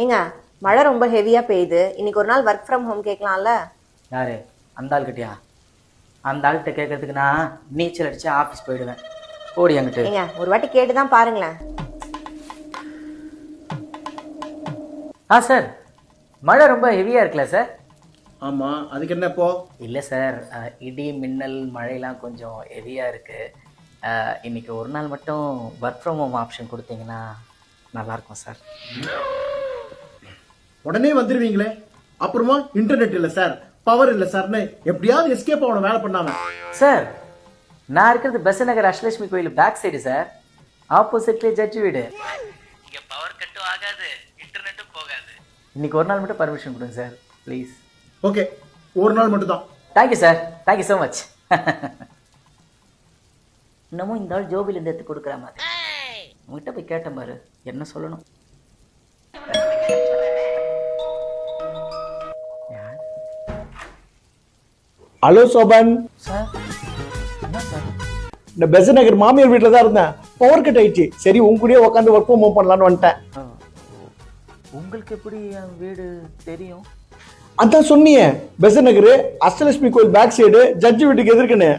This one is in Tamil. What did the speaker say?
ஏங்க மழை ரொம்ப ஹெவியா பெய்யுது, இன்னைக்கு ஒரு நாள் ஒர்க் ஃப்ரம் ஹோம் கேட்கலாம்ல? யாரு அந்த ஆள் கிட்டயா? அந்த ஆள்கிட்ட கேட்கறதுக்கு நான் நீச்சல் அடிச்சு ஆஃபீஸ் போயிடுவேன். ஓடி அங்கிட்டு. ஏங்க ஒரு வாட்டி கேட்டுதான் பாருங்களேன். சார், மழை ரொம்ப ஹெவியாக இருக்குல்ல சார்? ஆமாம், அதுக்கு என்ன இப்போ? இல்லை சார், இடி மின்னல் மழையெல்லாம் கொஞ்சம் ஹெவியாக இருக்குது. இன்னைக்கு ஒரு நாள் மட்டும் ஒர்க் ஃப்ரம் ஹோம் ஆப்ஷன் கொடுத்தீங்கன்னா நல்லாயிருக்கும் சார். உடனே வந்துடுவீங்களே, அப்புறமா இன்டர்நெட் இல்லை சார், பவர் இல்லை சார்னு எப்படியாவது எஸ்கேப் ஆகணும் வேலை பண்ணாம. சார், நான் இருக்கிறது பெசன்ட் நகர் அஷ்லட்சுமி கோயில் பேக் சைடு சார், ஆப்போசிட்லேயே ஜட்ஜி வீடு. இங்கே பவர் கட்டும் ஆகாது, இன்டர்நெட்டும் போகாது. இன்னைக்கு ஒரு நாள் மட்டும் பர்மிஷன் கொடுங்க சார் ப்ளீஸ். ஓகே, ஒரு நாள் மட்டும் தான். Thank you sir, thank you so much. இன்னமும் இந்த ஆள் ஜோபிலேருந்து எடுத்து கொடுக்குற மாதிரி. உங்ககிட்ட போய் கேட்டேன் பாரு, என்ன சொல்லணும். ஹலோ சோபன் சார், என்ன சார்? இந்த பெசன்ட் நகர் மாமியார் வீட்டில் தான் இருந்தேன். பவர் கட் ஆயிடுச்சு. சரி உங்க கூடயே உட்காந்து ஒர்க் ஃப்ரம் ஹோம் பண்ணலான்னு வந்துட்டேன். உங்களுக்கு எப்படி என் வீடு தெரியும்? அதான் சொன்னியே, பெசன்ட் நகர் அஷ்டலட்சுமி கோயில் பேக் சைடு ஜட்ஜி வீட்டுக்கு எதிர்க்குன்னு.